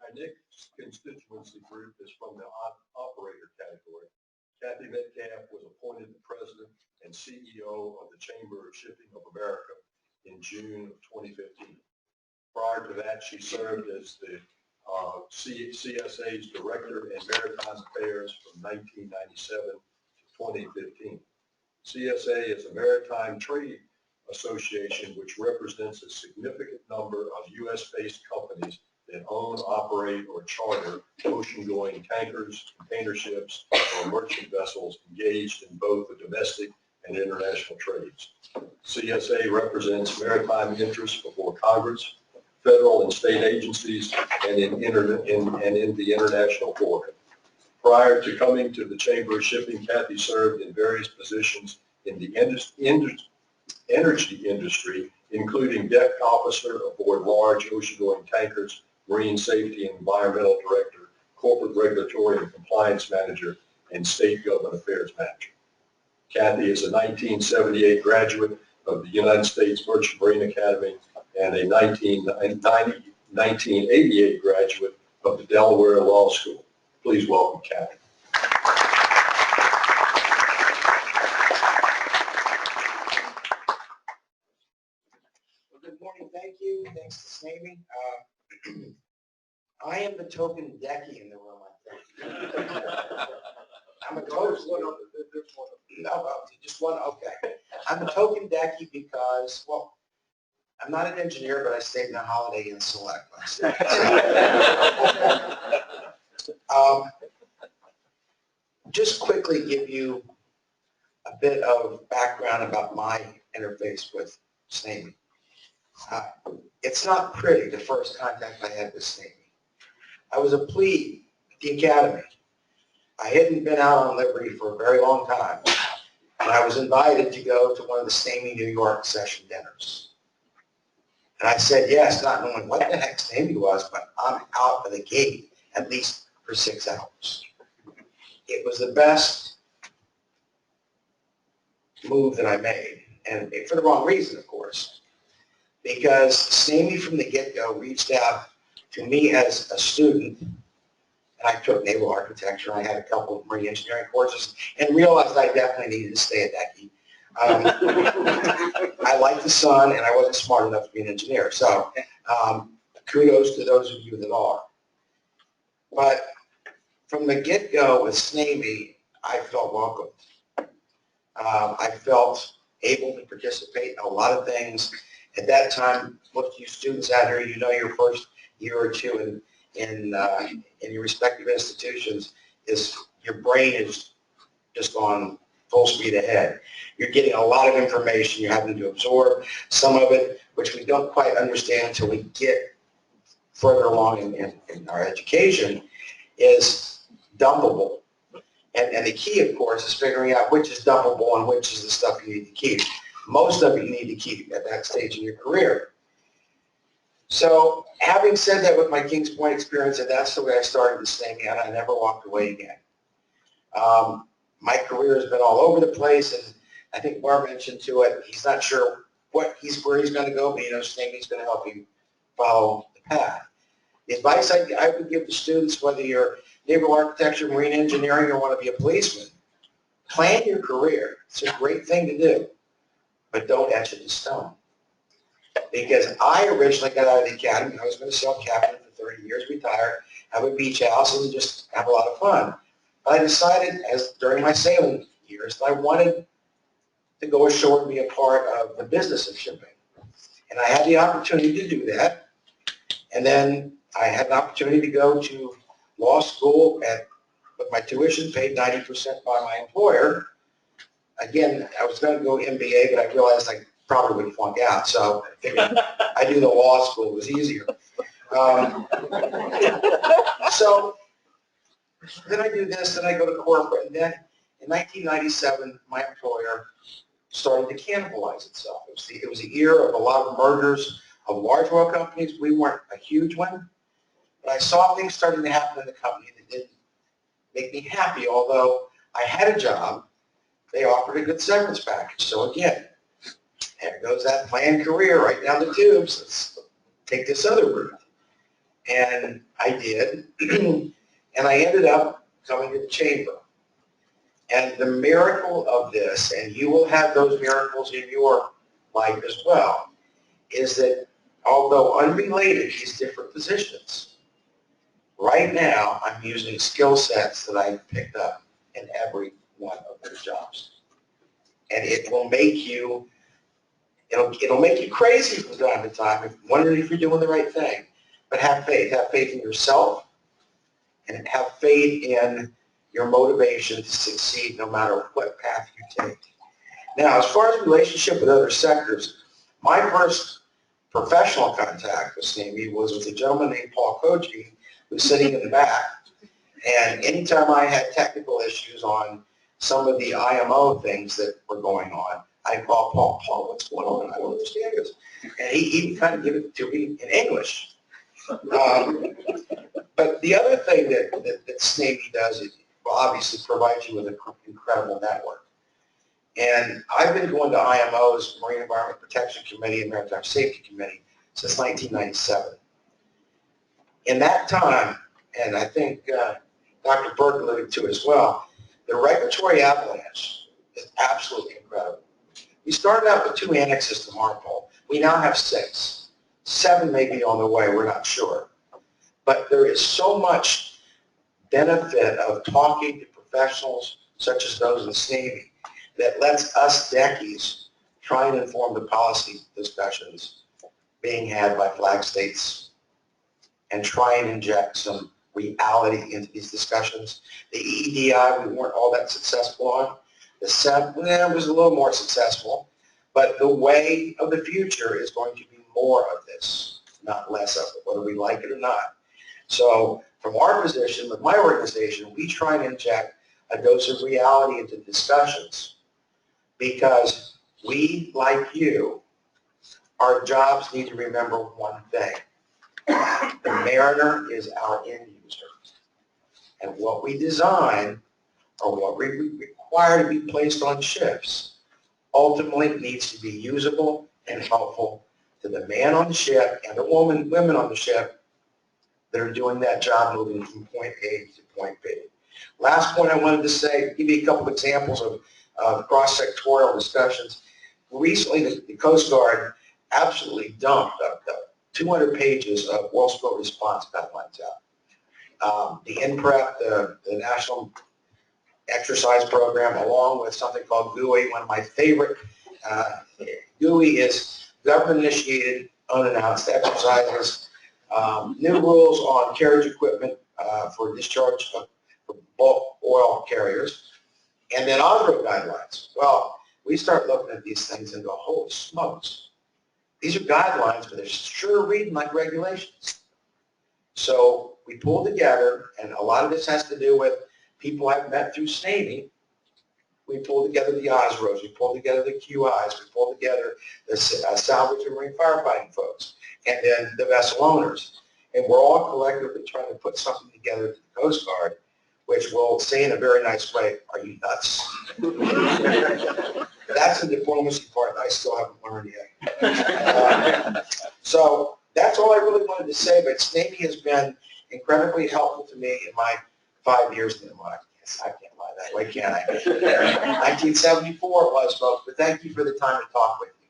Our next constituency group is from the operator category. Kathy Metcalf was appointed the president and CEO of the Chamber of Shipping of America in June of 2015. Prior to that, she served as the CSA's Director in Maritime Affairs from 1997 to 2015. CSA is a maritime trade association which represents a significant number of U.S.-based companies that own, operate, or charter ocean-going tankers, container ships, or merchant vessels engaged in both the domestic and international trades. CSA represents maritime interests before Congress, federal and state agencies, and in the international forum. Prior to coming to the Chamber of Shipping, Kathy served in various positions in the energy industry, including deck officer aboard large ocean-going tankers, marine safety and environmental director, corporate regulatory and compliance manager, and state government affairs manager. Kathy is a 1978 graduate of the United States Merchant Marine Academy and a 1988 graduate of the Delaware Law School. Please welcome Kathy. Well, good morning. Thank you. Thanks to SNAME. I am the token decky in the room, I think. I'm a token. No, just one. Okay. I'm a token decky because, well, I'm not an engineer, but I stayed in a Holiday Inn Select. Just quickly give you a bit of background about my interface with SNAME. It's not pretty, the first contact I had with SNAME. I was a plebe at the academy. I hadn't been out on Liberty for a very long time, and I was invited to go to one of the SNAME New York session dinners. And I said yes, not knowing what the heck SNAME was, but I'm out of the gate at least for 6 hours. It was the best move that I made, and for the wrong reason, of course, because SNAME from the get-go reached out to me as a student, and I took naval architecture, and I had a couple of marine engineering courses, and realized I definitely needed to stay at Decky. I liked the sun, and I wasn't smart enough to be an engineer, so kudos to those of you that are. But from the get-go with SNAME, I felt welcome. I felt able to participate in a lot of things. At that time, most of you students out here, you know your first year or two in your respective institutions is your brain is just on full speed ahead. You're getting a lot of information you're having to absorb. Some of it, which we don't quite understand until we get further along in our education, is dumpable. And the key, of course, is figuring out which is dumpable and which is the stuff you need to keep. Most of it you need to keep at that stage in your career. So having said that with my Kings Point experience, and that's the way I started this thing, and I never walked away again. My career has been all over the place, and I think Barr mentioned to it, he's not sure where he's going to go, but SNAME's going to help you follow the path. The advice I would give to students, whether you're naval architecture, marine engineering, or want to be a policeman, plan your career. It's a great thing to do, but don't etch it in stone. Because I originally got out of the academy, I was going to sell captain for 30 years, retire, have a beach house, and just have a lot of fun. But I decided, during my sailing years, that I wanted to go ashore and be a part of the business of shipping. And I had the opportunity to do that. And then I had an opportunity to go to law school with my tuition paid 90% by my employer. Again, I was going to go MBA, but I realized I probably would flunk out, so I figured I'd do the law school. It was easier. So then I do this, then I go to corporate, and then in 1997, my employer started to cannibalize itself. It was a year of a lot of mergers of large oil companies. We weren't a huge one, but I saw things starting to happen in the company that didn't make me happy. Although I had a job, they offered a good severance package. So again, there goes that planned career right down the tubes. Let's take this other route. And I did. And I ended up coming to the chamber. And the miracle of this, and you will have those miracles in your life as well, is that although unrelated, these different positions, right now I'm using skill sets that I've picked up in every one of their jobs. And it will make you, it'll make you crazy from time to time, wondering if you're doing the right thing. But have faith. Have faith in yourself, and have faith in your motivation to succeed no matter what path you take. Now, as far as relationship with other sectors, my first professional contact with SNAME was with a gentleman named Paul Koji, who's sitting in the back. And anytime I had technical issues on some of the IMO things that were going on, I'd call Paul, what's going on? I don't understand this. And he would kind of give it to me in English. But the other thing that SNAME does is, well, obviously provides you with an incredible network. And I've been going to IMO's, Marine Environment Protection Committee and Maritime Safety Committee, since 1997. In that time, and I think Dr. Burke alluded to it as well, the regulatory avalanche is absolutely incredible. We started out with 2 annexes to MARPOL. We now have 6. 7 may be on the way, we're not sure. But there is so much benefit of talking to professionals such as those in SNAME that lets us DECIs try and inform the policy discussions being had by flag states and try and inject some reality into these discussions. The EEDI, we weren't all that successful on. The SEP, was a little more successful. But the way of the future is going to be more of this, not less of it, whether we like it or not. So from our position, with my organization, we try and inject a dose of reality into discussions because we, like you, our jobs need to remember one thing. The mariner is our end user. And what we design or what we require to be placed on ships ultimately needs to be usable and helpful to the man on the ship and the women on the ship that are doing that job moving from point A to point B. Last point I wanted to say, give you a couple examples of cross-sectorial discussions. Recently, the Coast Guard absolutely dumped 200 pages of well spill response guidelines out. The NPREP, the National Exercise Program, along with something called GUI, one of my favorite. GUI is government-initiated, unannounced exercises, new rules on carriage equipment for discharge for bulk oil carriers, and then OSRO guidelines. Well, we start looking at these things and go, holy smokes. These are guidelines, but they're sure reading like regulations. So we pulled together, and a lot of this has to do with people I've met through SNAME. We pulled together the OSROs, we pulled together the QIs, we pulled together the salvage and marine firefighting folks, and then the vessel owners. And we're all collectively trying to put something together to the Coast Guard, which will say in a very nice way, are you nuts? That's the diplomacy part I still haven't learned yet. So that's all I really wanted to say, but SNAME has been incredibly helpful to me in my 5 years in the market. I can't lie that way, can I? 1974 it was, folks, but thank you for the time to talk with me.